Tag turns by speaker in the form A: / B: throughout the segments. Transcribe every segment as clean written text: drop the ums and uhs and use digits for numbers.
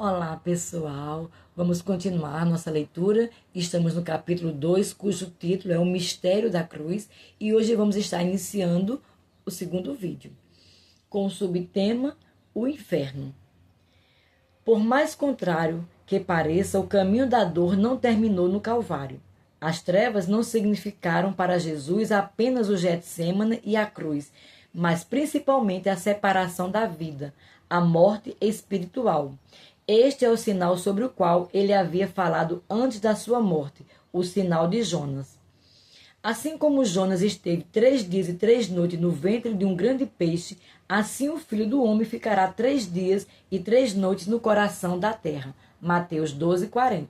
A: Olá, pessoal! Vamos continuar nossa leitura. Estamos no capítulo 2, cujo título é O Mistério da Cruz, e hoje vamos estar iniciando o segundo vídeo, com o subtema O Inferno. Por mais contrário que pareça, o caminho da dor não terminou no Calvário. As trevas não significaram para Jesus apenas o Getsêmane e a cruz, mas principalmente a separação da vida, a morte espiritual. Este é o sinal sobre o qual ele havia falado antes da sua morte, o sinal de Jonas. Assim como Jonas esteve 3 dias e 3 noites no ventre de um grande peixe, assim o Filho do Homem ficará 3 dias e 3 noites no coração da terra. Mateus 12:40.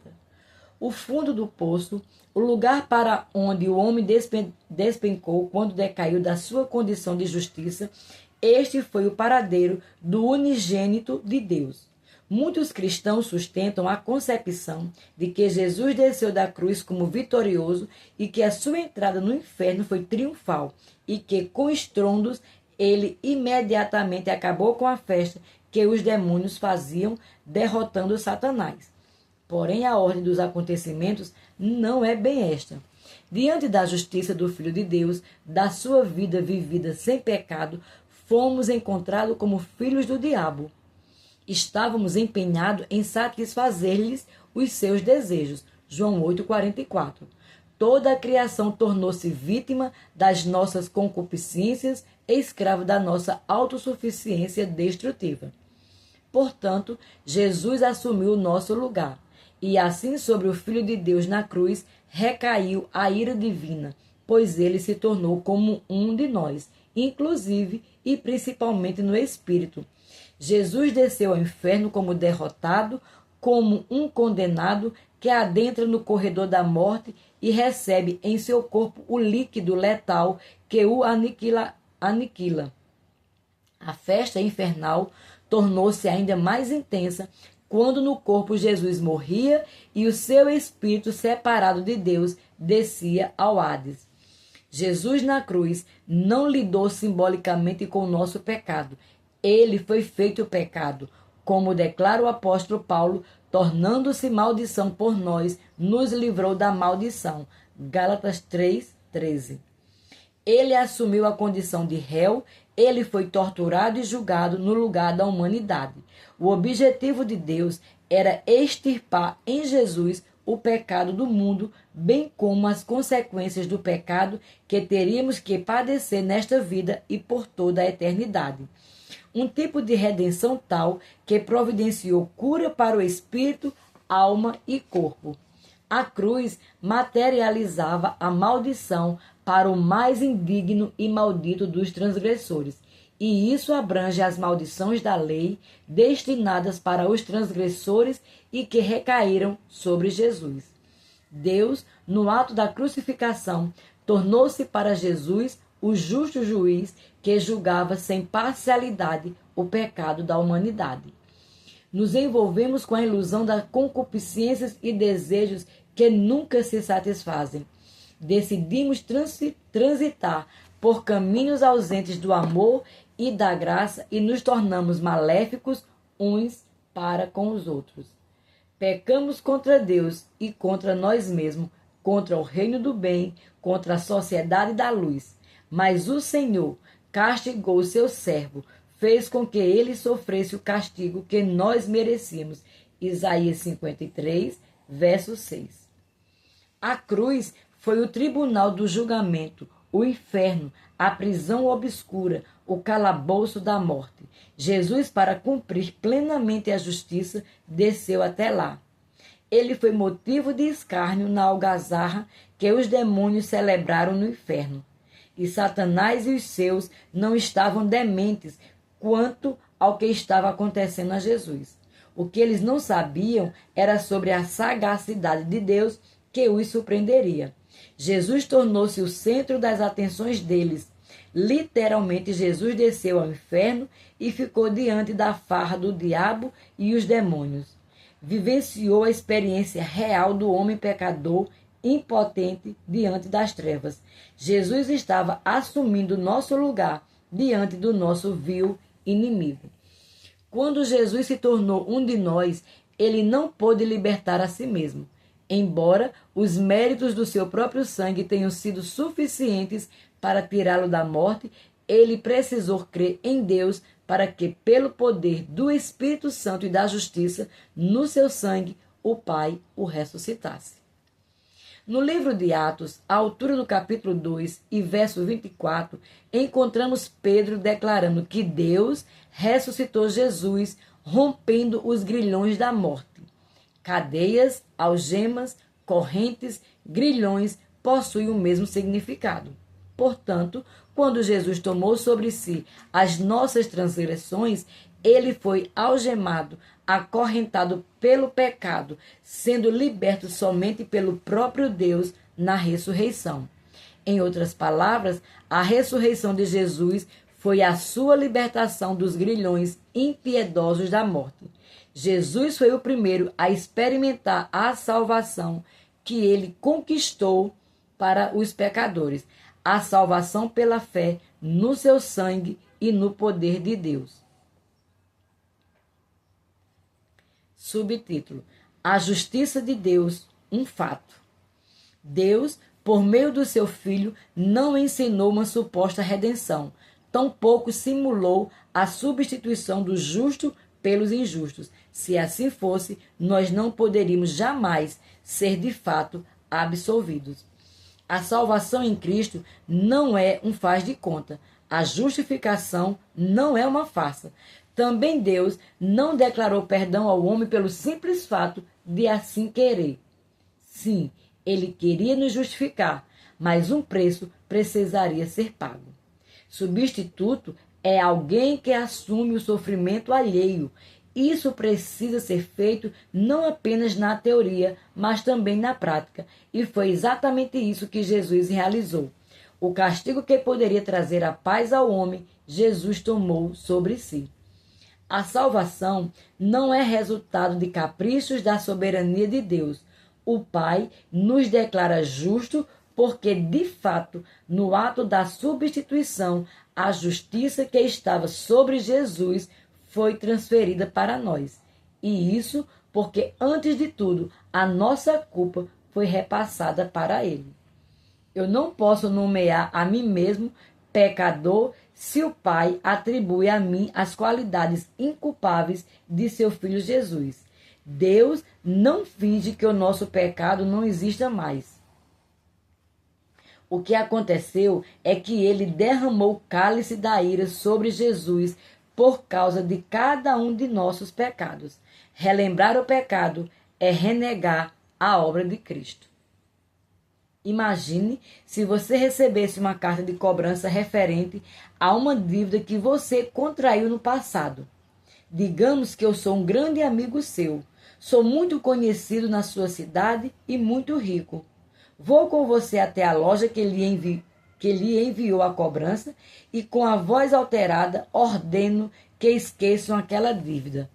A: O fundo do poço, o lugar para onde o homem despencou quando decaiu da sua condição de justiça, este foi o paradeiro do unigênito de Deus. Muitos cristãos sustentam a concepção de que Jesus desceu da cruz como vitorioso e que a sua entrada no inferno foi triunfal e que, com estrondos, ele imediatamente acabou com a festa que os demônios faziam, derrotando Satanás. Porém, a ordem dos acontecimentos não é bem esta. Diante da justiça do Filho de Deus, da sua vida vivida sem pecado, fomos encontrados como filhos do diabo. Estávamos empenhados em satisfazer-lhes os seus desejos. João 8:44. Toda a criação tornou-se vítima das nossas concupiscências, escravo da nossa autossuficiência destrutiva. Portanto, Jesus assumiu o nosso lugar, e assim sobre o Filho de Deus na cruz recaiu a ira divina, pois ele se tornou como um de nós, inclusive e principalmente no espírito. Jesus desceu ao inferno como derrotado, como um condenado que adentra no corredor da morte e recebe em seu corpo o líquido letal que o aniquila. A festa infernal tornou-se ainda mais intensa quando no corpo Jesus morria e o seu espírito separado de Deus descia ao Hades. Jesus na cruz não lidou simbolicamente com o nosso pecado. Ele foi feito pecado, como declara o apóstolo Paulo, tornando-se maldição por nós, nos livrou da maldição. Gálatas 3:13. Ele assumiu a condição de réu, ele foi torturado e julgado no lugar da humanidade. O objetivo de Deus era extirpar em Jesus o pecado do mundo, bem como as consequências do pecado que teríamos que padecer nesta vida e por toda a eternidade. Um tipo de redenção tal que providenciou cura para o espírito, alma e corpo. A cruz materializava a maldição para o mais indigno e maldito dos transgressores, e isso abrange as maldições da lei destinadas para os transgressores e que recaíram sobre Jesus. Deus, no ato da crucificação, tornou-se para Jesus o justo juiz que julgava sem parcialidade o pecado da humanidade. Nos envolvemos com a ilusão das concupiscências e desejos que nunca se satisfazem. Decidimos transitar por caminhos ausentes do amor e da graça e nos tornamos maléficos uns para com os outros. Pecamos contra Deus e contra nós mesmos, contra o reino do bem, contra a sociedade da luz. Mas o Senhor castigou o seu servo, fez com que ele sofresse o castigo que nós merecíamos. Isaías 53, verso 6. A cruz foi o tribunal do julgamento, o inferno, a prisão obscura, o calabouço da morte. Jesus, para cumprir plenamente a justiça, desceu até lá. Ele foi motivo de escárnio na algazarra que os demônios celebraram no inferno. E Satanás e os seus não estavam dementes quanto ao que estava acontecendo a Jesus. O que eles não sabiam era sobre a sagacidade de Deus que os surpreenderia. Jesus tornou-se o centro das atenções deles. Literalmente, Jesus desceu ao inferno e ficou diante da farra do diabo e os demônios. Vivenciou a experiência real do homem pecador impotente diante das trevas. Jesus estava assumindo nosso lugar diante do nosso vil inimigo. Quando Jesus se tornou um de nós, ele não pôde libertar a si mesmo. Embora os méritos do seu próprio sangue tenham sido suficientes para tirá-lo da morte, ele precisou crer em Deus para que, pelo poder do Espírito Santo e da justiça, no seu sangue, o Pai o ressuscitasse. No livro de Atos, à altura do capítulo 2 e verso 24, encontramos Pedro declarando que Deus ressuscitou Jesus, rompendo os grilhões da morte. Cadeias, algemas, correntes, grilhões possuem o mesmo significado. Portanto, quando Jesus tomou sobre si as nossas transgressões, ele foi algemado, acorrentado pelo pecado, sendo liberto somente pelo próprio Deus na ressurreição. Em outras palavras, a ressurreição de Jesus foi a sua libertação dos grilhões impiedosos da morte. Jesus foi o primeiro a experimentar a salvação que ele conquistou para os pecadores, a salvação pela fé no seu sangue e no poder de Deus. Subtítulo: A justiça de Deus, um fato. Deus, por meio do seu Filho, não ensinou uma suposta redenção, tampouco simulou a substituição do justo pelos injustos. Se assim fosse, nós não poderíamos jamais ser de fato absolvidos. A salvação em Cristo não é um faz de conta. A justificação não é uma farsa. Também Deus não declarou perdão ao homem pelo simples fato de assim querer. Sim, ele queria nos justificar, mas um preço precisaria ser pago. Substituto é alguém que assume o sofrimento alheio. Isso precisa ser feito não apenas na teoria, mas também na prática. E foi exatamente isso que Jesus realizou. O castigo que poderia trazer a paz ao homem, Jesus tomou sobre si. A salvação não é resultado de caprichos da soberania de Deus. O Pai nos declara justo porque, de fato, no ato da substituição, a justiça que estava sobre Jesus foi transferida para nós. E isso porque, antes de tudo, a nossa culpa foi repassada para ele. Eu não posso nomear a mim mesmo pecador se o Pai atribui a mim as qualidades inculpáveis de seu Filho Jesus. Deus não finge que o nosso pecado não exista mais. O que aconteceu é que ele derramou o cálice da ira sobre Jesus por causa de cada um de nossos pecados. Relembrar o pecado é renegar a obra de Cristo. Imagine se você recebesse uma carta de cobrança referente a uma dívida que você contraiu no passado. Digamos que eu sou um grande amigo seu. Sou muito conhecido na sua cidade e muito rico. Vou com você até a loja que lhe enviou a cobrança e, com a voz alterada, ordeno que esqueçam aquela dívida.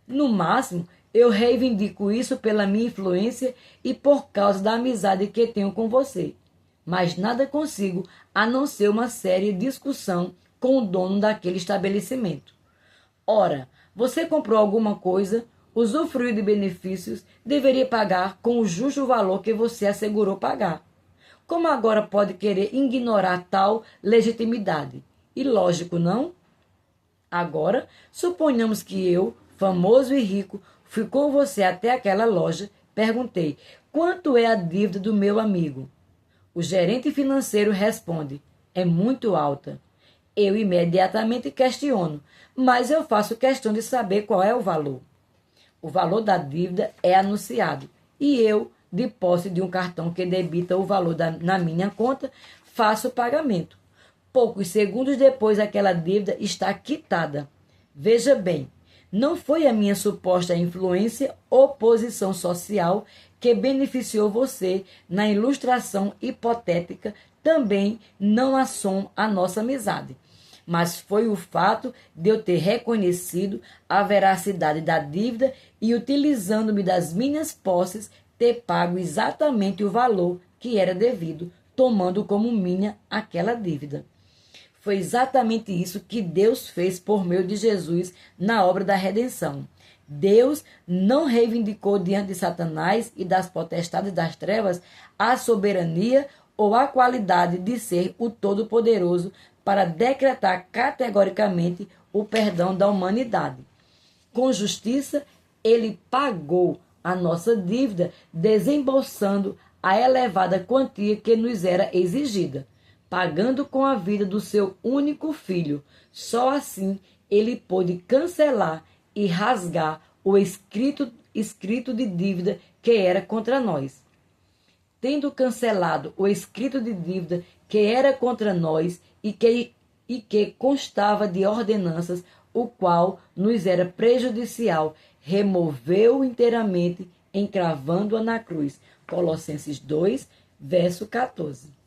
A: No máximo, eu reivindico isso pela minha influência e por causa da amizade que tenho com você. Mas nada consigo a não ser uma séria discussão com o dono daquele estabelecimento. Ora, você comprou alguma coisa, usufruiu de benefícios, deveria pagar com o justo valor que você assegurou pagar. Como agora pode querer ignorar tal legitimidade? Ilógico, não? Agora, suponhamos que eu, famoso e rico, fui com você até aquela loja, perguntei, quanto é a dívida do meu amigo? O gerente financeiro responde, é muito alta. Eu imediatamente questiono, mas eu faço questão de saber qual é o valor. O valor da dívida é anunciado e eu, de posse de um cartão que debita o valor na minha conta, faço o pagamento. Poucos segundos depois, aquela dívida está quitada. Veja bem, não foi a minha suposta influência ou posição social que beneficiou você na ilustração hipotética, também não assom a nossa amizade. Mas foi o fato de eu ter reconhecido a veracidade da dívida e, utilizando-me das minhas posses, ter pago exatamente o valor que era devido, tomando como minha aquela dívida. Foi exatamente isso que Deus fez por meio de Jesus na obra da redenção. Deus não reivindicou diante de Satanás e das potestades das trevas a soberania ou a qualidade de ser o Todo-Poderoso para decretar categoricamente o perdão da humanidade. Com justiça, ele pagou a nossa dívida, desembolsando a elevada quantia que nos era exigida, pagando com a vida do seu único filho. Só assim ele pôde cancelar e rasgar o escrito de dívida que era contra nós. Tendo cancelado o escrito de dívida que era contra nós e que constava de ordenanças, o qual nos era prejudicial, removeu inteiramente, encravando-a na cruz. Colossenses 2, verso 14.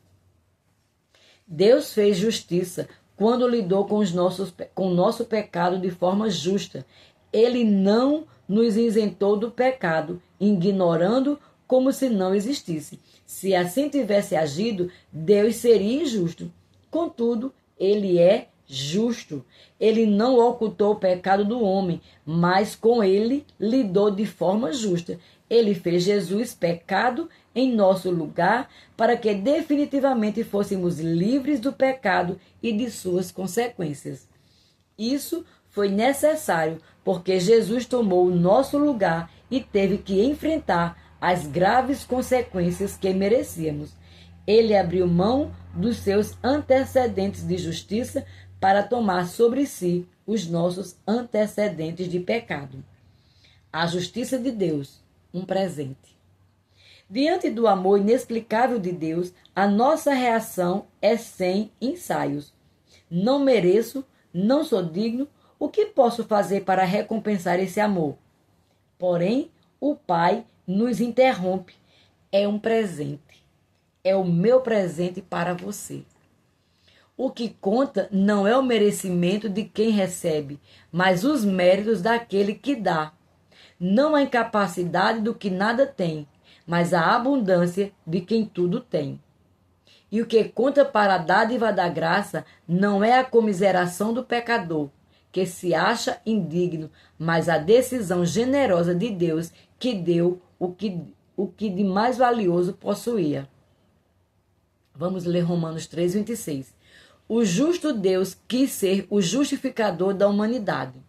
A: Deus fez justiça quando lidou com o nosso pecado de forma justa. Ele não nos isentou do pecado, ignorando como se não existisse. Se assim tivesse agido, Deus seria injusto. Contudo, ele é justo. Ele não ocultou o pecado do homem, mas com ele lidou de forma justa. Ele fez Jesus pecado em nosso lugar para que definitivamente fôssemos livres do pecado e de suas consequências. Isso foi necessário porque Jesus tomou o nosso lugar e teve que enfrentar as graves consequências que merecíamos. Ele abriu mão dos seus antecedentes de justiça para tomar sobre si os nossos antecedentes de pecado. A justiça de Deus, um presente. Diante do amor inexplicável de Deus, a nossa reação é sem ensaios. Não mereço, não sou digno, o que posso fazer para recompensar esse amor? Porém, o Pai nos interrompe. É um presente. É o meu presente para você. O que conta não é o merecimento de quem recebe, mas os méritos daquele que dá. Não a incapacidade do que nada tem, mas a abundância de quem tudo tem. E o que conta para a dádiva da graça não é a comiseração do pecador, que se acha indigno, mas a decisão generosa de Deus que deu o que de mais valioso possuía. Vamos ler Romanos 3, 26. O justo Deus quis ser o justificador da humanidade,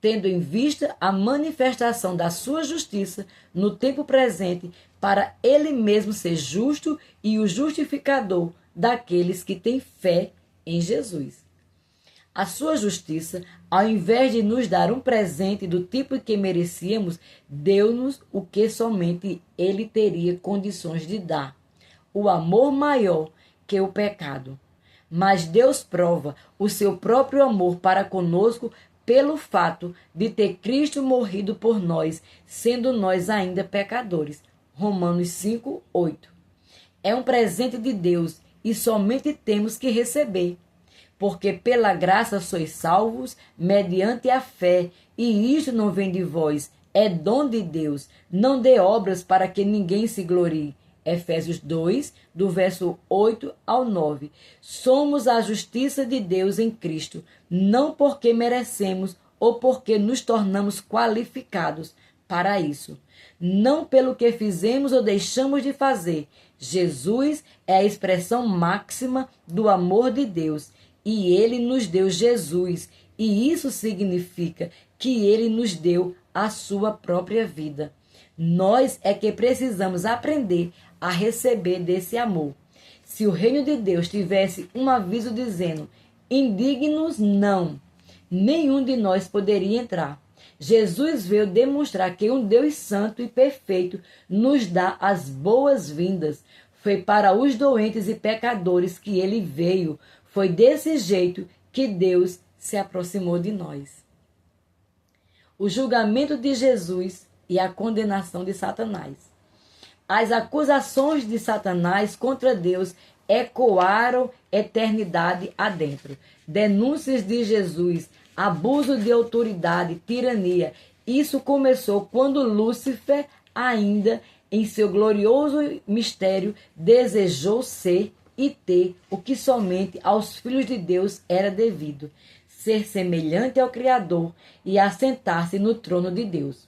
A: tendo em vista a manifestação da sua justiça no tempo presente, para ele mesmo ser justo e o justificador daqueles que têm fé em Jesus. A sua justiça, ao invés de nos dar um presente do tipo que merecíamos, deu-nos o que somente ele teria condições de dar: o amor maior que o pecado. Mas Deus prova o seu próprio amor para conosco pelo fato de ter Cristo morrido por nós, sendo nós ainda pecadores. Romanos 5, 8. É um presente de Deus e somente temos que receber. Porque pela graça sois salvos mediante a fé, e isto não vem de vós, é dom de Deus, não de obras para que ninguém se glorie. Efésios 2, do verso 8 ao 9. Somos a justiça de Deus em Cristo, não porque merecemos ou porque nos tornamos qualificados para isso. Não pelo que fizemos ou deixamos de fazer. Jesus é a expressão máxima do amor de Deus. E ele nos deu Jesus, e isso significa que ele nos deu a sua própria vida. Nós é que precisamos aprender a receber desse amor. Se o reino de Deus tivesse um aviso dizendo: indignos não, nenhum de nós poderia entrar. Jesus veio demonstrar que um Deus santo e perfeito nos dá as boas-vindas. Foi para os doentes e pecadores que ele veio. Foi desse jeito que Deus se aproximou de nós. O julgamento de Jesus e a condenação de Satanás. As acusações de Satanás contra Deus ecoaram eternidade adentro. Denúncias de Jesus, abuso de autoridade, tirania. Isso começou quando Lúcifer, ainda em seu glorioso mistério, desejou ser e ter o que somente aos filhos de Deus era devido, ser semelhante ao Criador e assentar-se no trono de Deus.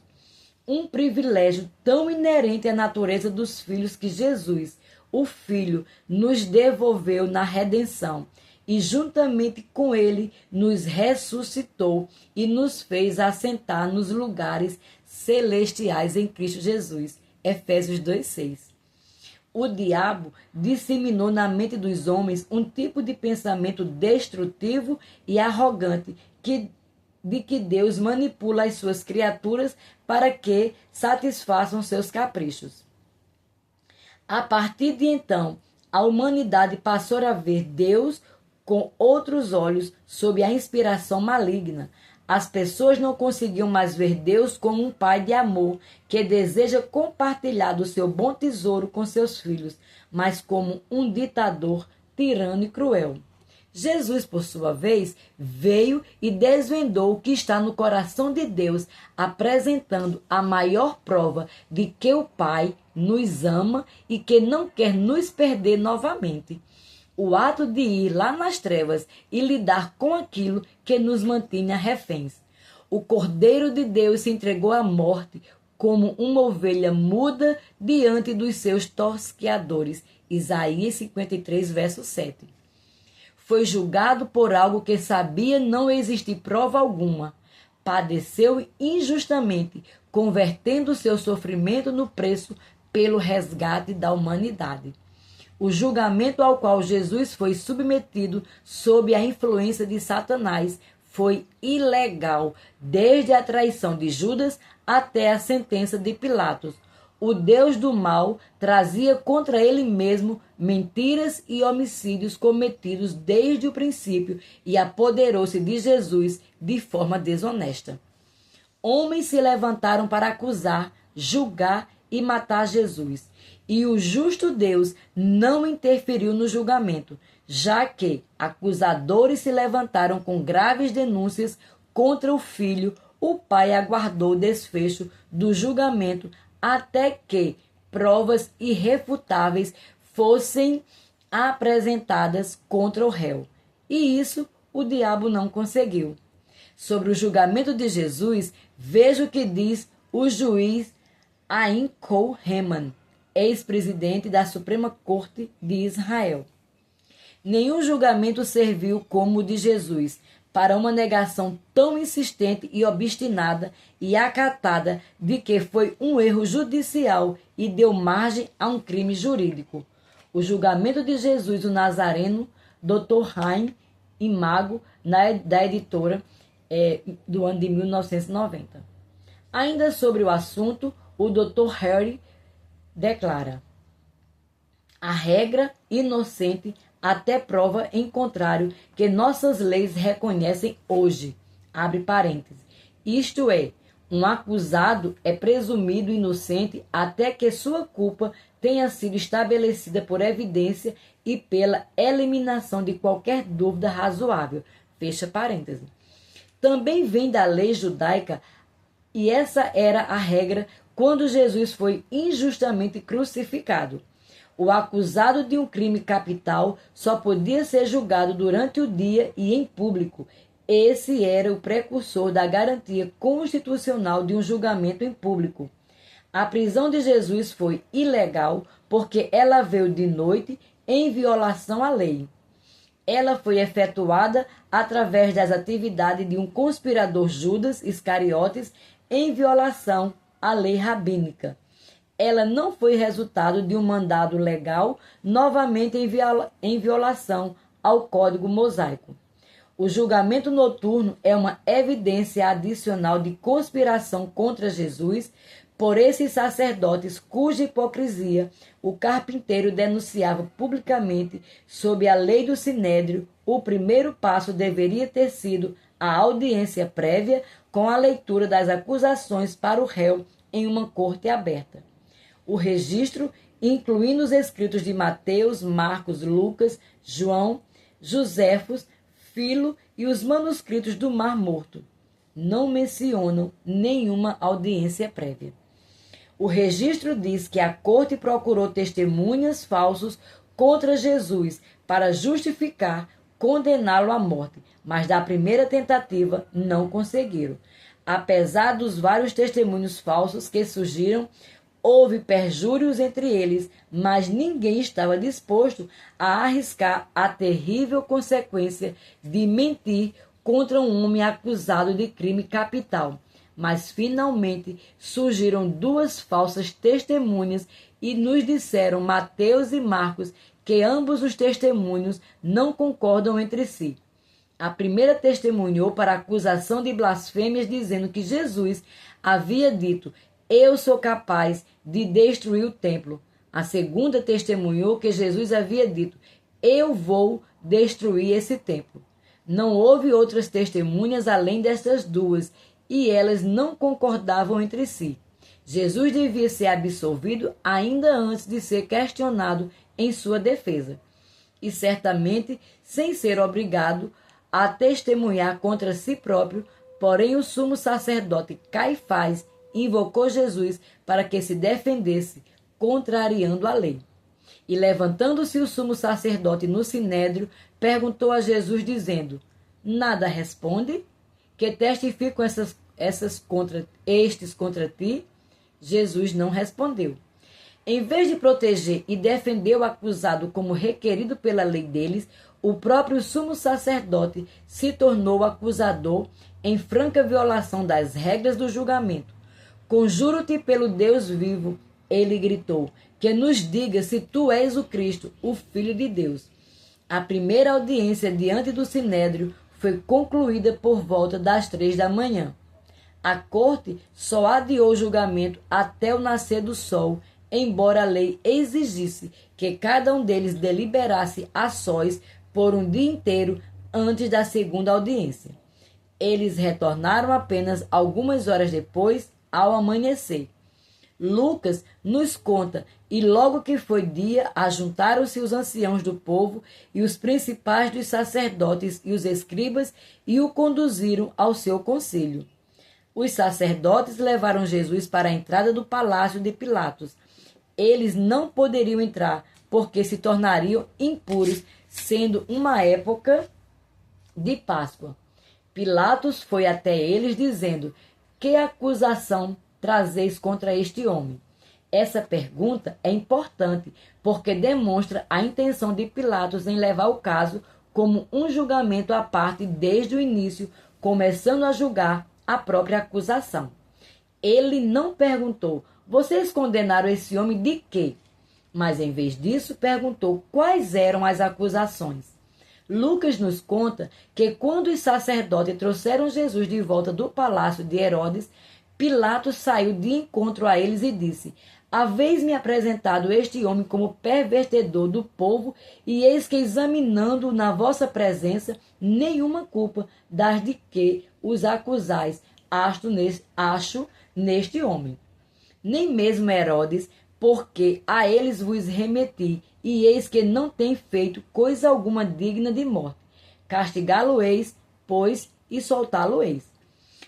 A: Um privilégio tão inerente à natureza dos filhos que Jesus, o Filho, nos devolveu na redenção e juntamente com ele nos ressuscitou e nos fez assentar nos lugares celestiais em Cristo Jesus. Efésios 2:6. O diabo disseminou na mente dos homens um tipo de pensamento destrutivo e arrogante de que Deus manipula as suas criaturas para que satisfaçam seus caprichos. A partir de então, a humanidade passou a ver Deus com outros olhos sob a inspiração maligna. As pessoas não conseguiam mais ver Deus como um pai de amor que deseja compartilhar do seu bom tesouro com seus filhos, mas como um ditador tirano e cruel. Jesus, por sua vez, veio e desvendou o que está no coração de Deus, apresentando a maior prova de que o Pai nos ama e que não quer nos perder novamente. O ato de ir lá nas trevas e lidar com aquilo que nos mantinha reféns. O Cordeiro de Deus se entregou à morte como uma ovelha muda diante dos seus tosqueadores. Isaías 53, verso 7. Foi julgado por algo que sabia não existir prova alguma. Padeceu injustamente, convertendo seu sofrimento no preço pelo resgate da humanidade. O julgamento ao qual Jesus foi submetido sob a influência de Satanás foi ilegal, desde a traição de Judas até a sentença de Pilatos. O Deus do mal trazia contra ele mesmo mentiras e homicídios cometidos desde o princípio e apoderou-se de Jesus de forma desonesta. Homens se levantaram para acusar, julgar e matar Jesus. E o justo Deus não interferiu no julgamento, já que acusadores se levantaram com graves denúncias contra o filho. O pai aguardou o desfecho do julgamento até que provas irrefutáveis fossem apresentadas contra o réu. E isso o diabo não conseguiu. Sobre o julgamento de Jesus, veja o que diz o juiz Haim Koheman, ex-presidente da Suprema Corte de Israel. Nenhum julgamento serviu como o de Jesus para uma negação tão insistente e obstinada e acatada de que foi um erro judicial e deu margem a um crime jurídico. O julgamento de Jesus o Nazareno, Dr. Haim Imago, da editora do ano de 1990. Ainda sobre o assunto, o Dr. Harry declara: a regra inocente até prova em contrário que nossas leis reconhecem hoje, abre parênteses. Isto é, um acusado é presumido inocente até que sua culpa tenha sido estabelecida por evidência e pela eliminação de qualquer dúvida razoável, fecha parênteses. Também vem da lei judaica, e essa era a regra quando Jesus foi injustamente crucificado. O acusado de um crime capital só podia ser julgado durante o dia e em público. Esse era o precursor da garantia constitucional de um julgamento em público. A prisão de Jesus foi ilegal porque ela veio de noite em violação à lei. Ela foi efetuada através das atividades de um conspirador Judas Iscariotes em violação à lei rabínica. Ela não foi resultado de um mandado legal, novamente em violação ao Código Mosaico. O julgamento noturno é uma evidência adicional de conspiração contra Jesus por esses sacerdotes cuja hipocrisia o carpinteiro denunciava publicamente sob a lei do Sinédrio. O primeiro passo deveria ter sido a audiência prévia com a leitura das acusações para o réu em uma corte aberta. O registro, incluindo os escritos de Mateus, Marcos, Lucas, João, Joséfos, Filo e os manuscritos do Mar Morto, não mencionam nenhuma audiência prévia. O registro diz que a corte procurou testemunhas falsos contra Jesus para justificar, condená-lo à morte, mas da primeira tentativa não conseguiram. Apesar dos vários testemunhos falsos que surgiram, houve perjúrios entre eles, mas ninguém estava disposto a arriscar a terrível consequência de mentir contra um homem acusado de crime capital. Mas finalmente surgiram duas falsas testemunhas e nos disseram Mateus e Marcos que ambos os testemunhos não concordam entre si. A primeira testemunhou para a acusação de blasfêmias, dizendo que Jesus havia dito: eu sou capaz de destruir o templo. A segunda testemunhou que Jesus havia dito: eu vou destruir esse templo. Não houve outras testemunhas além destas duas, e elas não concordavam entre si. Jesus devia ser absolvido ainda antes de ser questionado em sua defesa, e certamente sem ser obrigado a testemunhar contra si próprio. Porém, o sumo sacerdote Caifás invocou Jesus para que se defendesse, contrariando a lei. E levantando-se o sumo sacerdote no sinédrio, perguntou a Jesus, dizendo: nada responde? Que testificam estes contra ti? Jesus não respondeu. Em vez de proteger e defender o acusado como requerido pela lei deles, o próprio sumo sacerdote se tornou acusador em franca violação das regras do julgamento. Conjuro-te pelo Deus vivo, ele gritou, que nos diga se tu és o Cristo, o Filho de Deus. A primeira audiência diante do sinédrio foi concluída por volta das 3 da manhã. A corte só adiou o julgamento até o nascer do sol, embora a lei exigisse que cada um deles deliberasse a sós por um dia inteiro antes da segunda audiência. Eles retornaram apenas algumas horas depois, ao amanhecer. Lucas nos conta: e logo que foi dia, ajuntaram-se os anciãos do povo e os principais dos sacerdotes e os escribas e o conduziram ao seu conselho. Os sacerdotes levaram Jesus para a entrada do palácio de Pilatos. Eles não poderiam entrar porque se tornariam impuros, sendo uma época de Páscoa. Pilatos foi até eles dizendo: que acusação trazeis contra este homem? Essa pergunta é importante porque demonstra a intenção de Pilatos em levar o caso como um julgamento à parte desde o início, começando a julgar a própria acusação. Ele não perguntou: vocês condenaram esse homem de quê? Mas em vez disso perguntou quais eram as acusações. Lucas nos conta que quando os sacerdotes trouxeram Jesus de volta do palácio de Herodes, Pilatos saiu de encontro a eles e disse: haveis-me apresentado este homem como pervertedor do povo, e eis que, examinando-o na vossa presença, nenhuma culpa das de que os acusais acho neste homem. Nem mesmo Herodes, porque a eles vos remeti, e eis que não tem feito coisa alguma digna de morte. Castigá-lo-eis, pois, e soltá-lo-eis.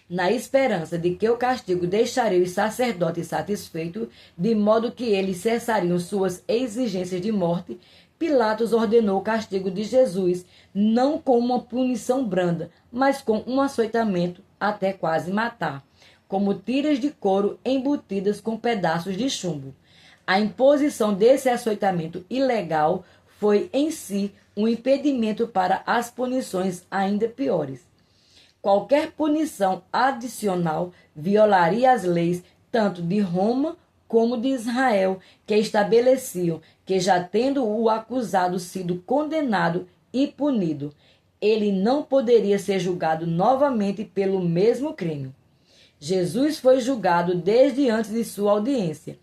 A: Na esperança de que o castigo deixaria os sacerdotes satisfeitos, de modo que eles cessariam suas exigências de morte, Pilatos ordenou o castigo de Jesus, não com uma punição branda, mas com um açoitamento até quase matar, como tiras de couro embutidas com pedaços de chumbo. A imposição desse açoitamento ilegal foi em si um impedimento para as punições ainda piores. Qualquer punição adicional violaria as leis tanto de Roma como de Israel, que estabeleciam que, já tendo o acusado sido condenado e punido, ele não poderia ser julgado novamente pelo mesmo crime. Jesus foi julgado desde antes de sua audiência.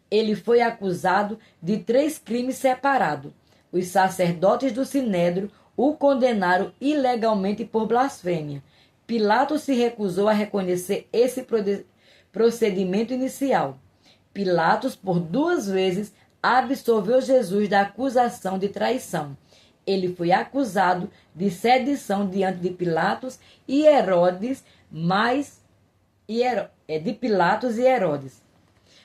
A: Ele foi acusado de 3 crimes separados. Os sacerdotes do Sinédrio o condenaram ilegalmente por blasfêmia. Pilatos se recusou a reconhecer esse procedimento inicial. Pilatos, por 2 vezes, absolveu Jesus da acusação de traição. Ele foi acusado de sedição diante de Pilatos e Herodes, de Pilatos e Herodes,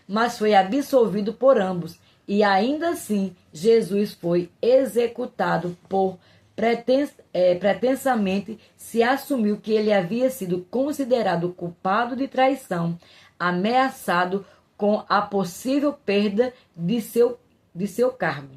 A: mas foi absolvido por ambos. E ainda assim, Jesus foi executado por pretensamente se assumiu que ele havia sido considerado culpado de traição, ameaçado com a possível perda de seu cargo.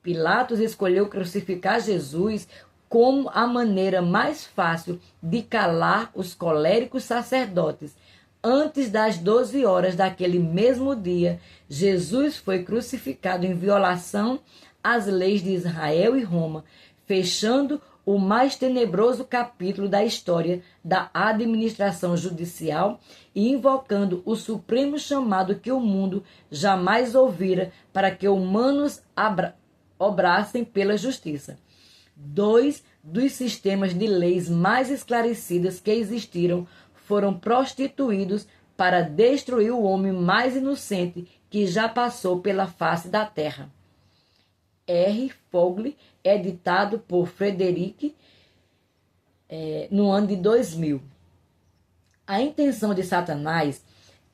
A: Pilatos escolheu crucificar Jesus como a maneira mais fácil de calar os coléricos sacerdotes. Antes das 12 horas daquele mesmo dia, Jesus foi crucificado em violação às leis de Israel e Roma, fechando o mais tenebroso capítulo da história da administração judicial e invocando o supremo chamado que o mundo jamais ouvira para que humanos obrassem pela justiça. Dois dos sistemas de leis mais esclarecidas que existiram foram prostituídos para destruir o homem mais inocente que já passou pela face da terra. R. Fogli, editado por Frederic no ano de 2000. A intenção de Satanás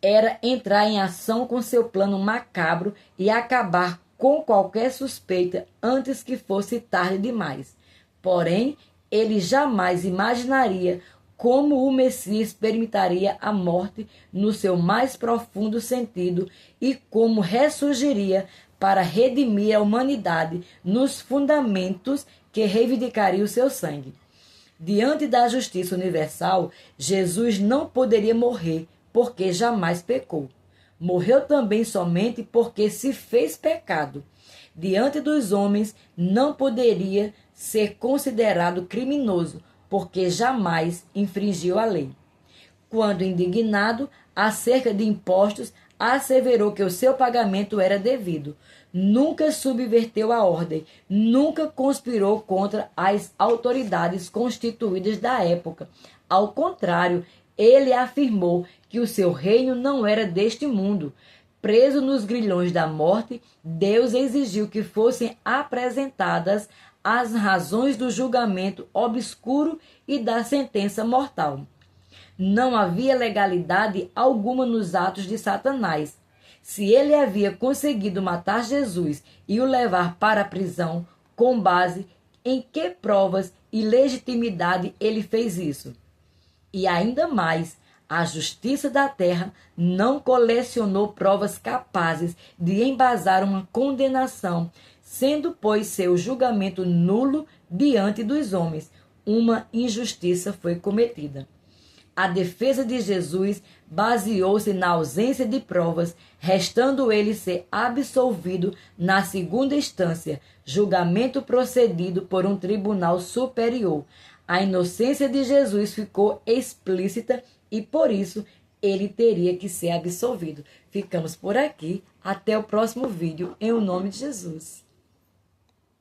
A: era entrar em ação com seu plano macabro e acabar com qualquer suspeita antes que fosse tarde demais. Porém, ele jamais imaginaria como o Messias experimentaria a morte no seu mais profundo sentido e como ressurgiria para redimir a humanidade nos fundamentos que reivindicaria o seu sangue. Diante da justiça universal, Jesus não poderia morrer porque jamais pecou. Morreu também somente porque se fez pecado. Diante dos homens, não poderia ser considerado criminoso, porque jamais infringiu a lei. Quando indignado acerca de impostos, asseverou que o seu pagamento era devido. Nunca subverteu a ordem, nunca conspirou contra as autoridades constituídas da época. Ao contrário, ele afirmou que o seu reino não era deste mundo. Preso nos grilhões da morte, Deus exigiu que fossem apresentadas as razões do julgamento obscuro e da sentença mortal. Não havia legalidade alguma nos atos de Satanás. Se ele havia conseguido matar Jesus e o levar para a prisão, com base em que provas e legitimidade ele fez isso? E ainda mais, a justiça da terra não colecionou provas capazes de embasar uma condenação, sendo, pois, seu julgamento nulo diante dos homens. Uma injustiça foi cometida. A defesa de Jesus baseou-se na ausência de provas, restando ele ser absolvido na segunda instância, julgamento procedido por um tribunal superior. A inocência de Jesus ficou explícita e, por isso, ele teria que ser absolvido. Ficamos por aqui. Até o próximo vídeo, em o nome de Jesus.